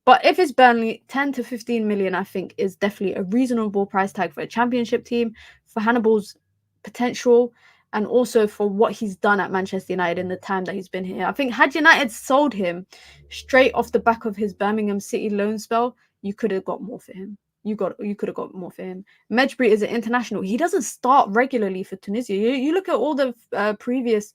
But if it's Burnley, 10 to 15 million, I think, is definitely a reasonable price tag for a championship team, for Hannibal's potential, and also for what he's done at Manchester United in the time that he's been here. I think had United sold him straight off the back of his Birmingham City loan spell, you could have got more for him. You could have got more for him. Mejbri is an international. He doesn't start regularly for Tunisia. You look at all the previous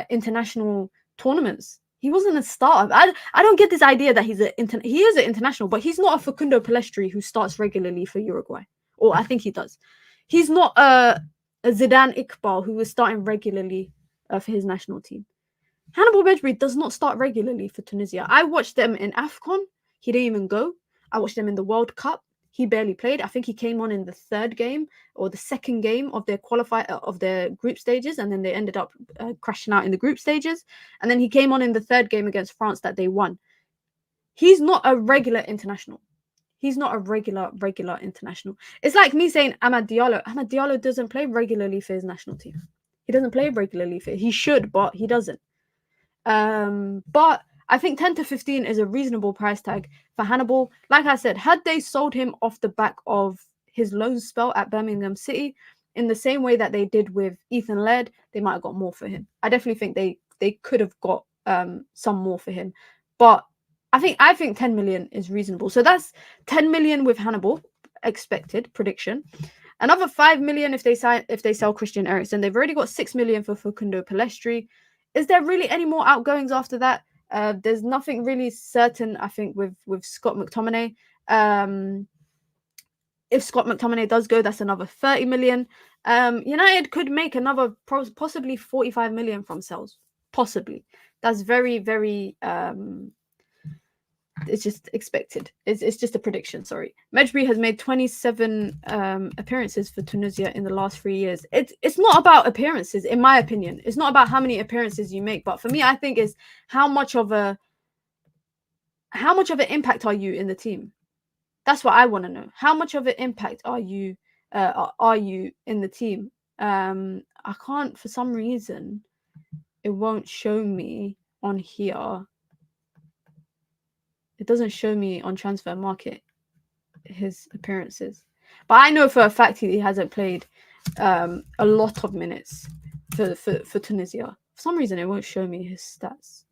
international tournaments. He wasn't a starter. I don't get this idea that he is an international, but he's not a Facundo Pellistri who starts regularly for Uruguay. Or I think he does. He's not a Zidane Iqbal who was starting regularly for his national team. Hannibal Mejbri does not start regularly for Tunisia. I watched them in AFCON. He didn't even go. I watched them in the World Cup. He barely played. I think he came on in the 3rd game or the 2nd game of their group stages, and then they ended up crashing out in the group stages. And then he came on in the 3rd game against France that they won. He's not a regular international. He's not a regular international. It's like me saying Amad Diallo. Amad Diallo doesn't play regularly for his national team. He doesn't play regularly for. He should, but he doesn't. But I think 10 to 15 is a reasonable price tag for Hannibal. Like I said, had they sold him off the back of his loan spell at Birmingham City in the same way that they did with Ethan Laird, they might have got more for him. I definitely think they could have got some more for him. But I think 10 million is reasonable. So that's 10 million with Hannibal, expected prediction. Another 5 million if they sell Christian Eriksen. They've already got 6 million for Facundo Pellistri. Is there really any more outgoings after that? There's nothing really certain, I think, with Scott McTominay. If Scott McTominay does go, that's another 30 million. United could make another possibly 45 million from sales. Possibly. That's very, very... it's just expected. It's just a prediction, sorry. Mejbri has made 27 appearances for Tunisia in the last 3 years. It's not about appearances, in my opinion. It's not about how many appearances you make, but for me, I think it's how much of an impact are you in the team? That's what I want to know. How much of an impact are you in the team? I can't, for some reason, it won't show me on here. It doesn't show me on Transfer Market his appearances. But I know for a fact he hasn't played a lot of minutes for Tunisia. For some reason, it won't show me his stats.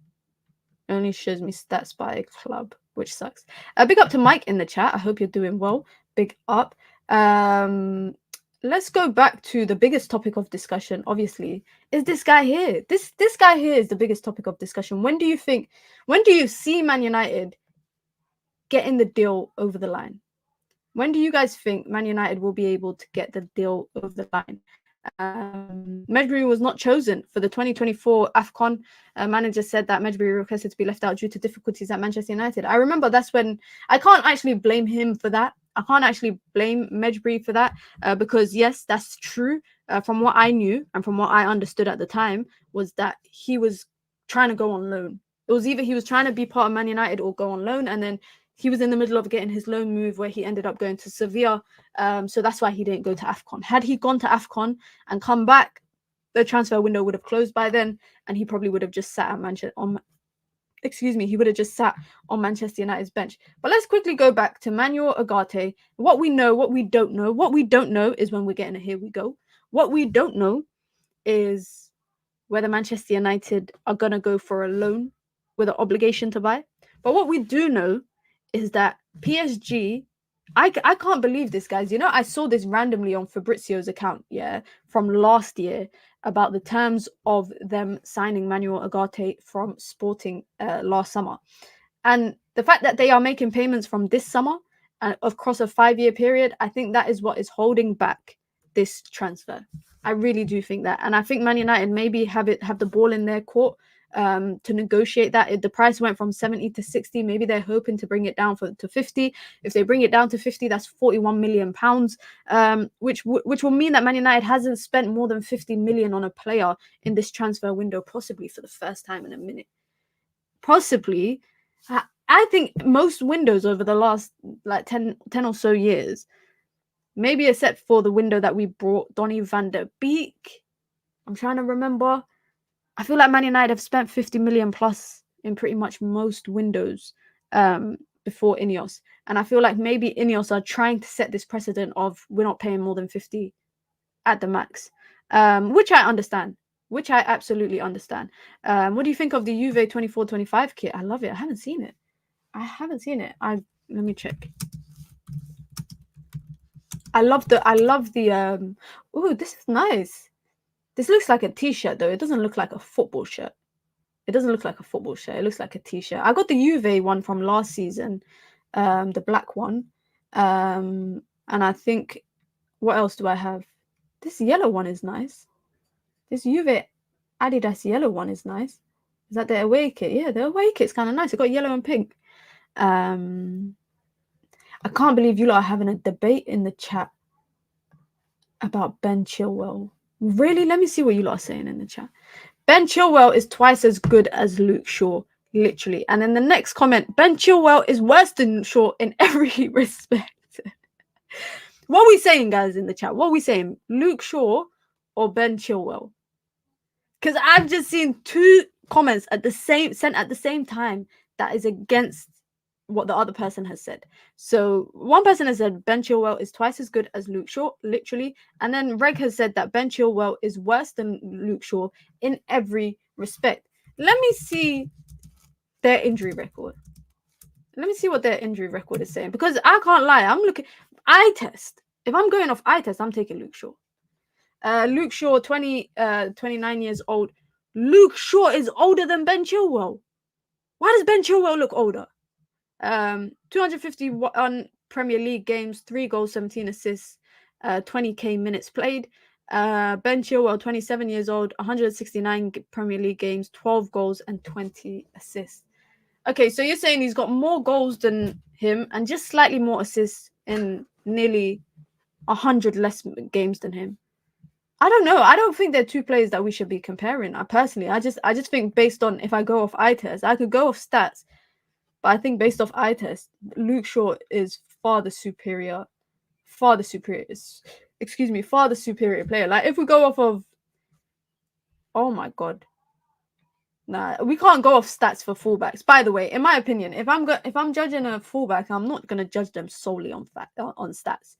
It only shows me stats by club, which sucks. Big up to Mike in the chat. I hope you're doing well. Big up. Let's go back to the biggest topic of discussion, obviously, is this guy here. This guy here is the biggest topic of discussion. When do you see Man United getting the deal over the line? When do you guys think Man United will be able to get the deal over the line? Mejbri was not chosen for the 2024 AFCON. Manager said that Mejbri requested to be left out due to difficulties at Manchester United. I remember that's when I can't actually blame him for that. I can't actually blame Mejbri for that because, yes, that's true. From what I knew and from what I understood at the time was that he was trying to go on loan. It was either he was trying to be part of Man United or go on loan, and then he was in the middle of getting his loan move where he ended up going to Sevilla. So that's why he didn't go to AFCON. Had he gone to AFCON and come back, the transfer window would have closed by then, and he probably would have just sat at Manchester United's bench. But let's quickly go back to Manuel Ugarte. What we know, what we don't know. What we don't know is when we're getting a here we go. What we don't know is whether Manchester United are going to go for a loan with an obligation to buy. But what we do know is that PSG, I can't believe this, guys. You know, I saw this randomly on Fabrizio's account, from last year about the terms of them signing Manuel Ugarte from Sporting last summer. And the fact that they are making payments from this summer across a 5-year period, I think that is what is holding back this transfer. I really do think that. And I think Man United maybe have the ball in their court to negotiate that. The price went from 70 to 60. Maybe they're hoping to bring it down to 50. If they bring it down to 50, that's 41 million pounds, which will mean that Man United hasn't spent more than 50 million on a player in this transfer window, possibly for the first time in a minute. Possibly. I think most windows over the last 10 or so years, maybe except for the window that we brought Donny van der Beek, I'm trying to remember. I feel like Man United have spent 50 million plus in pretty much most windows before Ineos. And I feel like maybe Ineos are trying to set this precedent of we're not paying more than 50 at the max, which I understand, which I absolutely understand. What do you think of the Juve 24-25 kit? I love it. I haven't seen it. Let me check. I love the oh, this is nice. This looks like a t-shirt though. It doesn't look like a football shirt. It looks like a t-shirt. I got the Juve one from last season, the black one. And I think, what else do I have? This yellow one is nice. This Juve Adidas yellow one is nice. Is that the away kit? Yeah, the away kit's kind of nice. It got yellow and pink. I can't believe you lot are having a debate in the chat about Ben Chilwell. Really? Let me see what you lot are saying in the chat. Ben Chilwell is twice as good as Luke Shaw. Literally. And then the next comment, Ben Chilwell is worse than Shaw in every respect. What are we saying, guys, in the chat? What are we saying? Luke Shaw or Ben Chilwell? Because I've just seen 2 comments sent at the same time that is against what the other person has said. So one person has said Ben Chilwell is twice as good as Luke Shaw, literally. And then Reg has said that Ben Chilwell is worse than Luke Shaw in every respect. Let me see their injury record. Let me see what their injury record is saying. Because I can't lie. I'm looking eye test. If I'm going off eye test, I'm taking Luke Shaw. Luke Shaw, 29 years old. Luke Shaw is older than Ben Chilwell. Why does Ben Chilwell look older? 251 Premier League games, 3 goals, 17 assists, 20k minutes played. Ben Chilwell, 27 years old, 169 Premier League games, 12 goals and 20 assists. Okay, so you're saying he's got more goals than him and just slightly more assists in nearly 100 less games than him. I don't know. I don't think they're 2 players that we should be comparing. I just think based on, if I go off eye test, I could go off stats, but I think based off eye test, Luke Shaw is far the superior player. Like if we go off of, oh my god, nah, we can't go off stats for fullbacks. By the way, in my opinion, if I'm judging a fullback, I'm not gonna judge them solely on stats.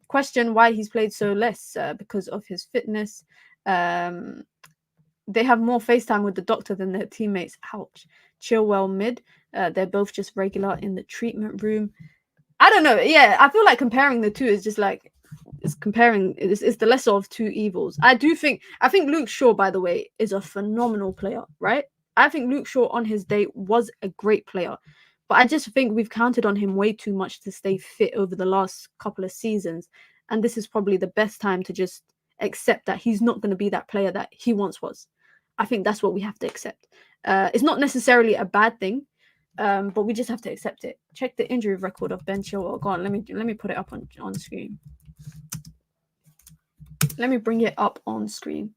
Question why he's played so less, because of his fitness. They have more FaceTime with the doctor than their teammates. Ouch. Chilwell mid. They're both just regular in the treatment room. I don't know. Yeah, I feel like comparing the two is just like it's the lesser of 2 evils. I think Luke Shaw, by the way, is a phenomenal player, right? I think Luke Shaw on his day was a great player. But I just think we've counted on him way too much to stay fit over the last couple of seasons. And this is probably the best time to just accept that he's not going to be that player that he once was. I think that's what we have to accept. It's not necessarily a bad thing, but we just have to accept it. Check the injury record of Ben Chilwell. Go on, let me put it up on screen. Let me bring it up on screen.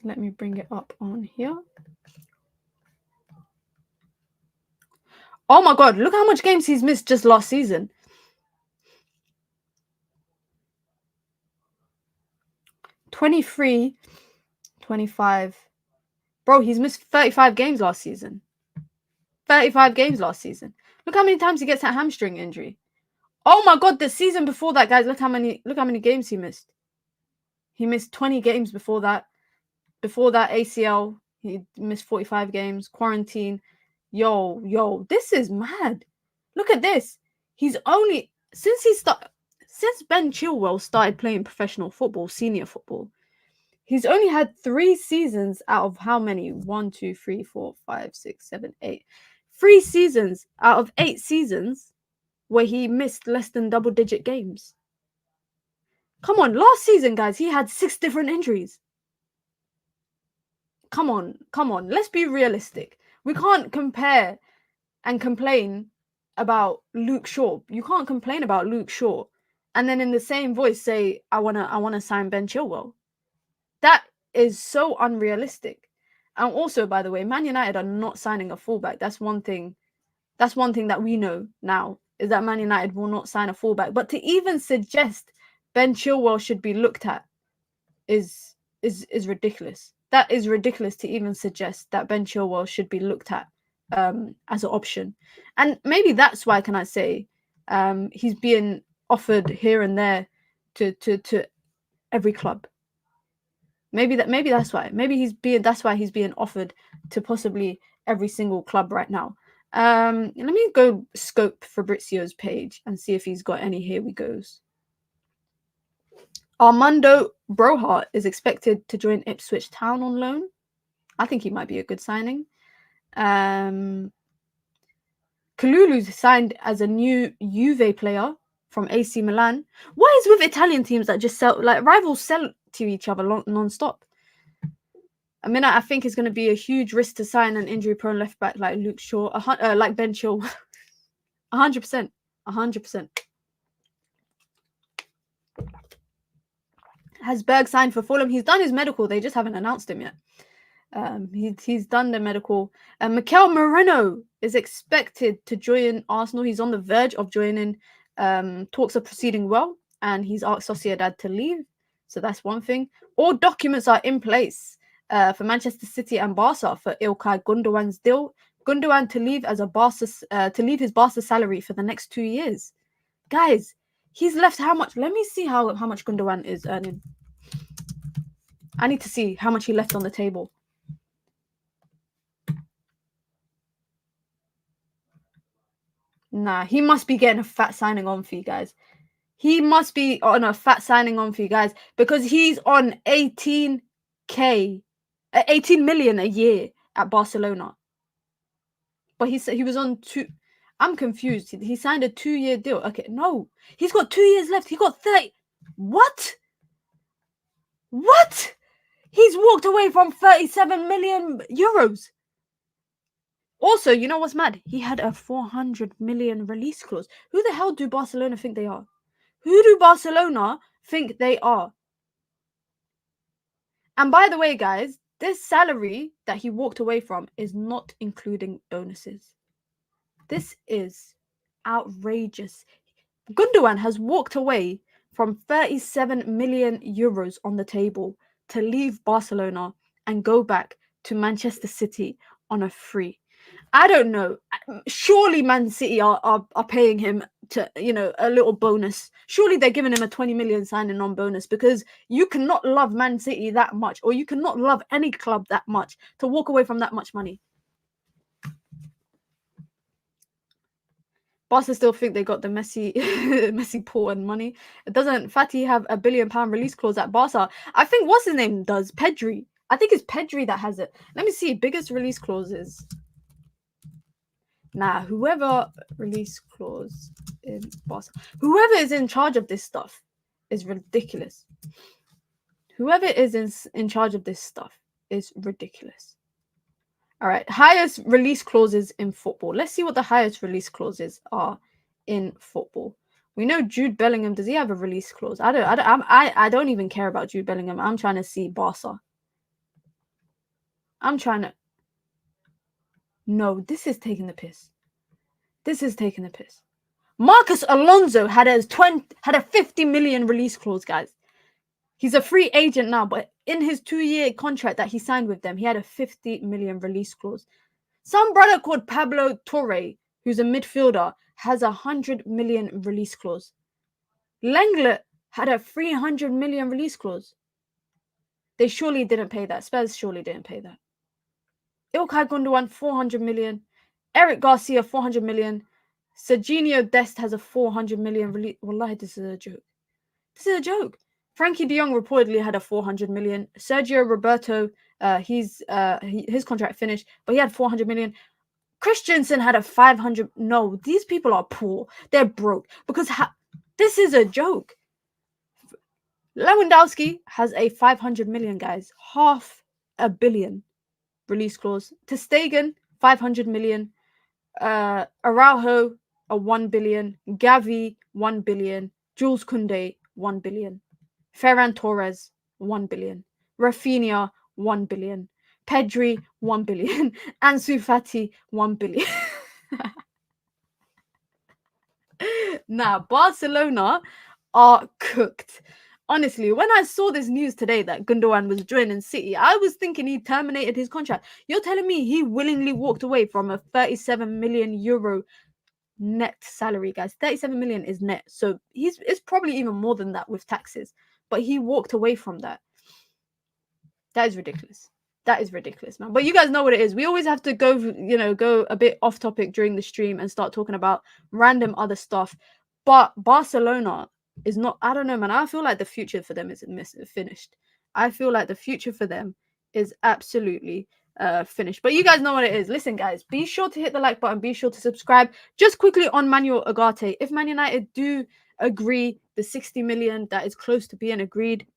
Let me bring it up on here. Oh my god, look how much games he's missed just last season. 23, 25. Bro, he's missed 35 games last season. 35 games last season. Look how many times he gets that hamstring injury. Oh my god, the season before that, guys, look how many games he missed. He missed 20 games before that. Before that ACL, he missed 45 games. Quarantine. Yo, this is mad. Look at this. He's only since Ben Chilwell started playing professional football, senior football, he's only had 3 seasons out of how many? 1, 2, 3, 4, 5, 6, 7, 8. 3 seasons out of 8 seasons where he missed less than double-digit games. Come on, last season, guys, he had 6 different injuries. Come on. Let's be realistic. We can't compare and complain about Luke Shaw. You can't complain about Luke Shaw and then in the same voice say, I wanna sign Ben Chilwell. That is so unrealistic. And also, by the way, Man United are not signing a fullback. That's one thing that we know now, is that Man United will not sign a fullback. But to even suggest Ben Chilwell should be looked at is ridiculous. That is ridiculous to even suggest that Ben Chilwell should be looked at as an option. And maybe that's why, can I say, he's being offered here and there to every club. Maybe that's why. That's why he's being offered to possibly every single club right now. Let me go scope Fabrizio's page and see if he's got any. Here we goes. Armando Broja is expected to join Ipswich Town on loan. I think he might be a good signing. Kalulu's signed as a new Juve player from AC Milan. What is with Italian teams that just sell, like rivals sell to each other non-stop? I mean, I think it's going to be a huge risk to sign an injury-prone left-back like Luke Shaw, like Ben Chilwell. 100%. has Berg signed for Fulham. He's done his medical. They just haven't announced him yet. He's done the medical. Mikel Merino is expected to join Arsenal. He's on the verge of joining. Talks are proceeding well, and he's asked Sociedad to leave. So that's one thing. All documents are in place for Manchester City and Barca for Ilkay Gundogan's deal. Gundogan to leave as a Barca to leave his Barca salary for the next 2 years. Guys, he's left how much? Let me see how much Gundogan is earning. I need to see how much he left on the table. Nah, he must be getting a fat signing on fee, guys. He must be on a fat signing on fee, guys, because he's on 18 million a year at Barcelona. But he was on two. I'm confused. He signed a 2-year deal. Okay, no, he's got 2 years left. He got 30. What? What? He's walked away from 37 million euros. Also, you know what's mad? He had a 400 million release clause. Who the hell do Barcelona think they are? Who do Barcelona think they are? And by the way, guys, this salary that he walked away from is not including bonuses. This is outrageous. Gundogan has walked away from 37 million euros on the table to leave Barcelona and go back to Manchester City on a free. I don't know. Surely Man City are paying him to, a little bonus. Surely they're giving him a 20 million signing on bonus, because you cannot love Man City that much, or you cannot love any club that much to walk away from that much money. Barca still think they got the Messi pool and money. Doesn't Fatty have a £1 billion release clause at Barca? I think, what's his name does? Pedri. I think it's Pedri that has it. Let me see. Biggest release clauses. Nah, whoever release clause in Barca, whoever is in charge of this stuff is ridiculous. Whoever is in charge of this stuff is ridiculous. All right, highest release clauses in football. Let's see what the highest release clauses are in football. We know Jude Bellingham. Does he have a release clause? I don't even care about Jude Bellingham. I'm trying to see Barca. I'm trying to. No, this is taking the piss. This is taking the piss. Marcus Alonso had a 50 million release clause, guys. He's a free agent now, but in his 2-year contract that he signed with them, he had a 50 million release clause. Some brother called Pablo Torre, who's a midfielder, has a 100 million release clause. Lenglet had a 300 million release clause. They surely didn't pay that. Spurs surely didn't pay that. Ilkay Gundogan, 400 million. Eric Garcia, 400 million. Serginho Dest has a 400 million release. Wallahi, this is a joke. This is a joke. Frankie de Jong reportedly had a 400 million. Sergio Roberto, his contract finished, but he had 400 million. Christensen had a 500. No, these people are poor. They're broke, because this is a joke. Lewandowski has a 500 million, guys. $500 million release clause. Ter Stegen, 500 million. Araujo, a 1 billion. Gavi, 1 billion. Jules Koundé, 1 billion. Ferran Torres, 1 billion. Rafinha, 1 billion. Pedri, 1 billion. Ansu Fati, 1 billion. Nah, Barcelona are cooked. Honestly, when I saw this news today that Gundogan was joining City, I was thinking he terminated his contract. You're telling me he willingly walked away from a 37 million euro net salary, guys. 37 million is net, so it's probably even more than that with taxes, but he walked away from that. That is ridiculous. That is ridiculous, man. But you guys know what it is. We always have to go a bit off topic during the stream and start talking about random other stuff. But Barcelona is not, I don't know, man. I feel like the future for them is finished. I feel like the future for them is absolutely finished. But you guys know what it is. Listen, guys, be sure to hit the like button. Be sure to subscribe. Just quickly on Manuel Ugarte. If Man United do agree the 60 million that is close to being agreed,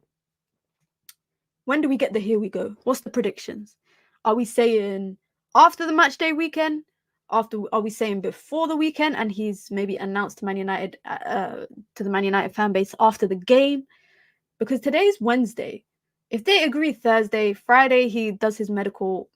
when do we get the here we go? What's the predictions? Are we saying after the match day weekend? Are we saying before the weekend and he's maybe announced to Man United, to the Man United fan base after the game? because today's Wednesday. If they agree Thursday, Friday he does his medical,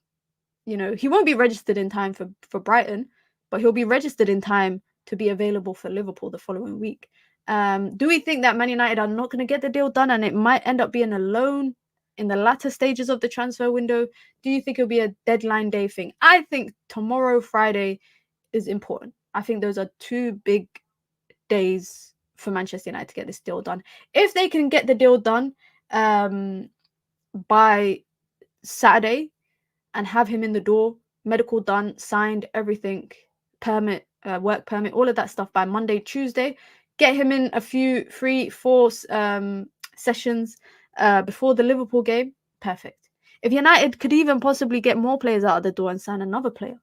you know, he won't be registered in time for Brighton, but he'll be registered in time to be available for Liverpool the following week. Do we think that Man United are not going to get the deal done and it might end up being a loan in the latter stages of the transfer window? Do you think it'll be a deadline day thing? I think tomorrow, Friday, is important. I think those are two big days for Manchester United to get this deal done. If they can get the deal done by Saturday and have him in the door, medical done, signed, everything, permit, work permit, all of that stuff by Monday, Tuesday, get him in a few 3-4 sessions before the Liverpool game, perfect. If United could even possibly get more players out of the door and sign another player,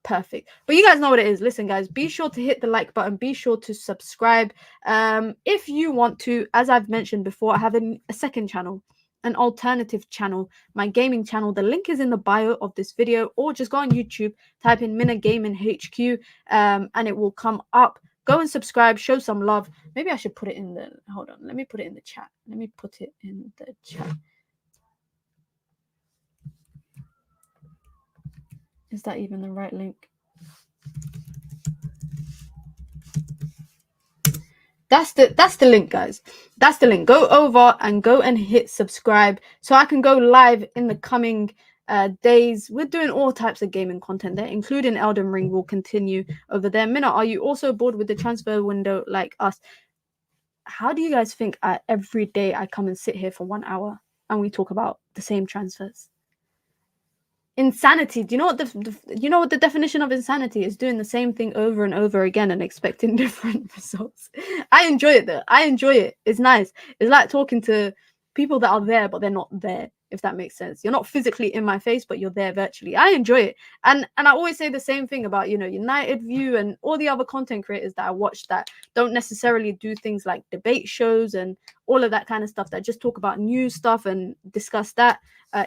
perfect. But you guys know what it is. Listen, guys, be sure to hit the like button, be sure to subscribe. If you want to, as I've mentioned before, I have a second channel, an alternative channel, my gaming channel. The link is in the bio of this video, or just go on YouTube, type in Mina Gaming HQ, and it will come up. Go and subscribe, show some love. Maybe I should put it in the, hold on, let me put it in the chat. Let me put it in the chat. Is that even the right link? That's the link, guys. That's the link. Go over and go and hit subscribe so I can go live in the coming days. We're doing all types of gaming content there, including Elden Ring will continue over there. Mina, are you also bored with the transfer window like us? How do you guys think every day I come and sit here for 1 hour and we talk about the same transfers? Insanity. Do you know what the definition of insanity is? Doing the same thing over and over again and expecting different results. I enjoy it though. I enjoy it. It's nice. It's like talking to people that are there but they're not there, if that makes sense. You're not physically in my face but you're there virtually. I enjoy it. And I always say the same thing about, you know, United View and all the other content creators that I watch that don't necessarily do things like debate shows and all of that kind of stuff, that just talk about new stuff and discuss that.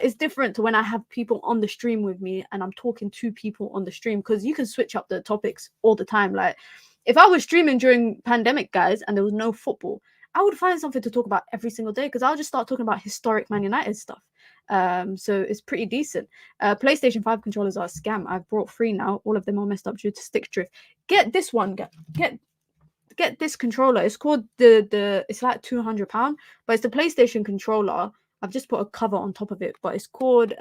It's different to when I have people on the stream with me and I'm talking to people on the stream, because you can switch up the topics all the time. Like if I was streaming during pandemic, guys, and there was no football, I would find something to talk about every single day, because I'll just start talking about historic Man United stuff. So it's pretty decent. PlayStation 5 controllers are a scam. I've brought 3 now. All of them are messed up due to stick drift. Get this one. Get this controller. It's called it's like £200, but it's the PlayStation controller. I've just put a cover on top of it, but it's called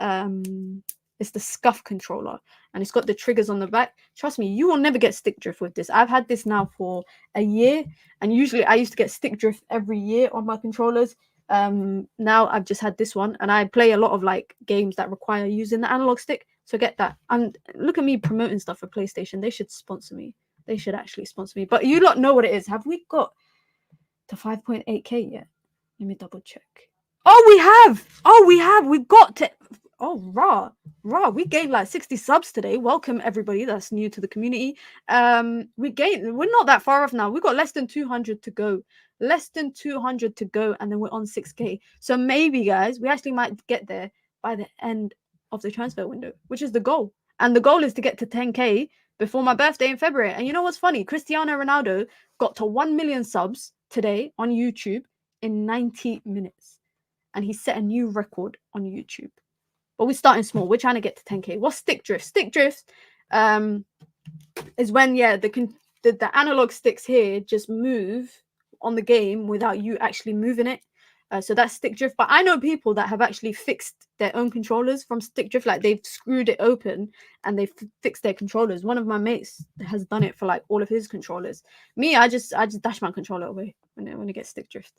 it's the Scuff controller, and it's got the triggers on the back. Trust me, you will never get stick drift with this. I've had this now for a year, and usually I used to get stick drift every year on my controllers. Now I've just had this one, and I play a lot of like games that require using the analog stick, so get that. And look at me promoting stuff for PlayStation. They should sponsor me. They should actually sponsor me. But you lot know what it is. Have we got to 5.8k yet? Let me double check. Oh, we have. We got to. Oh, raw. We gained like 60 subs today. Welcome everybody that's new to the community. We're not that far off now. We've got less than 200 to go. Less than 200 to go, and then we're on 6k. So maybe, guys, we actually might get there by the end of the transfer window, which is the goal. And the goal is to get to 10k before my birthday in February. And you know what's funny? Cristiano Ronaldo got to 1 million subs today on YouTube in 90 minutes. And he set a new record on YouTube. But we're starting small. We're trying to get to 10k. What's stick drift? Stick drift is when, yeah, the analog sticks here just move on the game without you actually moving it. So that's stick drift. But I know people that have actually fixed their own controllers from stick drift. Like they've screwed it open and they've fixed their controllers. One of my mates has done it for like all of his controllers. Me, I just dash my controller away when it gets stick drift.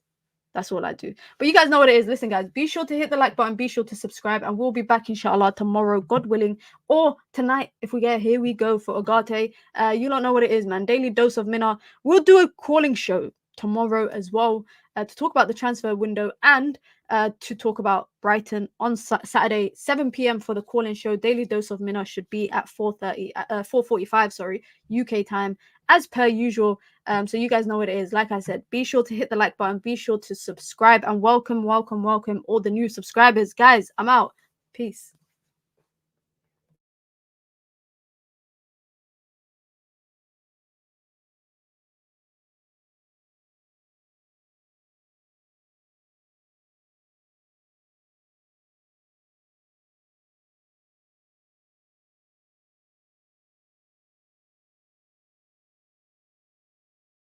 That's all I do. But you guys know what it is. Listen, guys, be sure to hit the like button. Be sure to subscribe. And we'll be back, inshallah, tomorrow, God willing. Or tonight, if we get here we go for Ugarte. You don't know what it is, man. Daily dose of Mina. We'll do a calling show tomorrow as well to talk about the transfer window and to talk about Brighton on Saturday, 7 p.m. for the call-in show. Daily dose of Mina should be at 4:45, sorry, UK time, as per usual. So you guys know what it is. Like I said, be sure to hit the like button. Be sure to subscribe, and welcome all the new subscribers. Guys, I'm out. Peace.